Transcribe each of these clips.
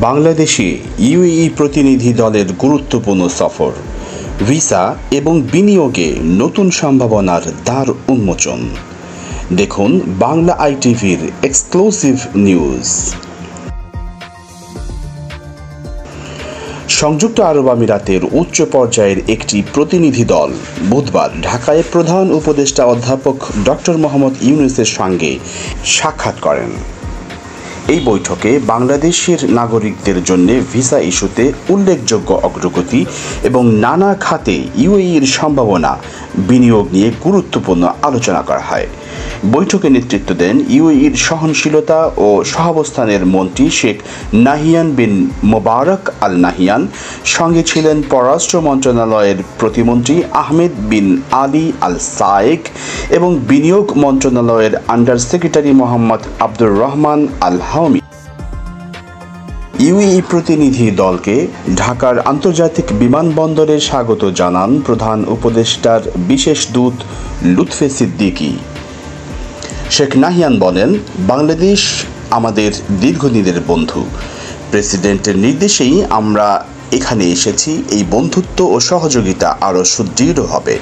বাংলাদেশে ইউএই প্রতিনিধি দলের গুরুত্বপূর্ণ সফর, ভিসা এবং বিনিয়োগে নতুন সম্ভাবনার দ্বার উন্মোচন। দেখুন বাংলা আইটিভির এক্সক্লুসিভ নিউজ। সংযুক্ত আরব আমিরাতের উচ্চ পর্যায়ের একটি প্রতিনিধি দল বুধবার ঢাকায় প্রধান উপদেষ্টা অধ্যাপক ডক্টর মোহাম্মদ ইউনূসের সঙ্গে সাক্ষাৎ করেন। এই বৈঠকে বাংলাদেশের নাগরিকদের জন্য ভিসা ইস্যুতে উল্লেখযোগ্য অগ্রগতি এবং নানা খাতে ইউএইর সম্ভাবনা বিনিয়োগ নিয়ে গুরুত্বপূর্ণ আলোচনা করা হয়। বৈঠকে নেতৃত্ব দেন ইউএইর সহনশীলতা ও সহাবস্থানের মন্ত্রী শেখ নাহিয়ান বিন মোবারক আল নাহিয়ান। সঙ্গে ছিলেন পররাষ্ট্র মন্ত্রণালয়ের প্রতিমন্ত্রী আহমেদ বিন আলী আল সায়েক এবং বিনিয়োগ মন্ত্রণালয়ের আন্ডার সেক্রেটারি মোহাম্মদ আব্দুর রহমান আল হাওমি। ইউএই প্রতিনিধি দলকে ঢাকার আন্তর্জাতিক বিমানবন্দরে স্বাগত জানান প্রধান উপদেষ্টার বিশেষ দূত লুৎফে সিদ্দিকী। শেখ নাহিয়ান বলেন, বাংলাদেশ আমাদের দীর্ঘদিনের বন্ধু। প্রেসিডেন্টের নির্দেশেই আমরা এখানে এসেছি। এই বন্ধুত্ব ও সহযোগিতা আরও সুদৃঢ় হবে।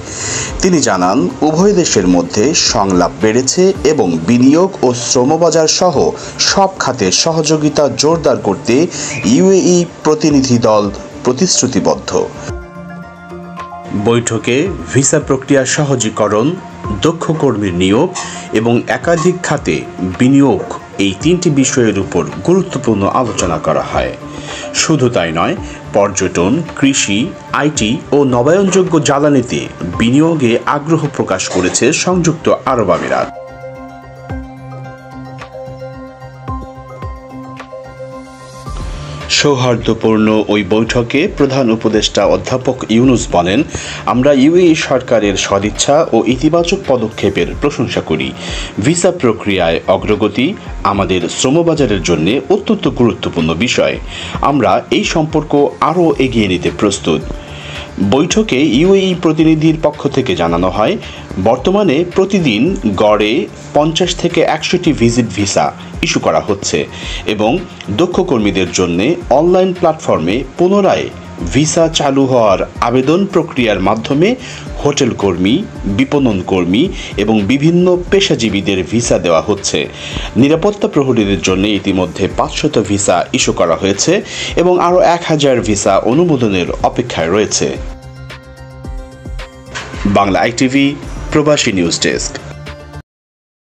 তিনি জানান, উভয় দেশের মধ্যে সংলাপ বেড়েছে এবং বিনিয়োগ ও শ্রমবাজার সহ সব খাতে সহযোগিতা জোরদার করতে ইউএই প্রতিনিধি দল প্রতিশ্রুতিবদ্ধ। বৈঠকে ভিসা প্রক্রিয়া সহজীকরণ, দক্ষ কর্মীর নিয়োগ এবং একাধিক খাতে বিনিয়োগ, এই তিনটি বিষয়ের উপর গুরুত্বপূর্ণ আলোচনা করা হয়। শুধু তাই নয়, পর্যটন, কৃষি, আইটি ও নবায়নযোগ্য জ্বালানিতে বিনিয়োগে আগ্রহ প্রকাশ করেছে সংযুক্ত আরব আমিরাত। সৌহার্দ্যপূর্ণ ওই বৈঠকে প্রধান উপদেষ্টা অধ্যাপক ইউনূস বলেন, আমরা ইউএই সরকারের সদিচ্ছা ও ইতিবাচক পদক্ষেপের প্রশংসা করি। ভিসা প্রক্রিয়ায় অগ্রগতি আমাদের শ্রমবাজারের জন্য অত্যন্ত গুরুত্বপূর্ণ বিষয়। আমরা এই সম্পর্ক আরও এগিয়ে নিতে প্রস্তুত। বৈঠকে ইউএই প্রতিনিধির পক্ষ থেকে জানানো হয়, বর্তমানে প্রতিদিন গড়ে 50 থেকে 100টি ভিজিট ভিসা ইস্যু করা হচ্ছে এবং দক্ষ কর্মীদের জন্য অনলাইন প্ল্যাটফর্মে পুনরায় ভিসা চালু হওয়ার আবেদন প্রক্রিয়ার মাধ্যমে হোটেল কর্মী, বিপণন কর্মী এবং বিভিন্ন পেশাজীবীদের ভিসা দেওয়া হচ্ছে। নিরাপত্তা প্রহরীদের জন্য ইতিমধ্যে 500 ভিসা ইস্যু করা হয়েছে এবং আরও 1000 ভিসা অনুমোদনের অপেক্ষায় রয়েছে। বাংলা আইটিভি প্রবাসী নিউজ ডেস্ক।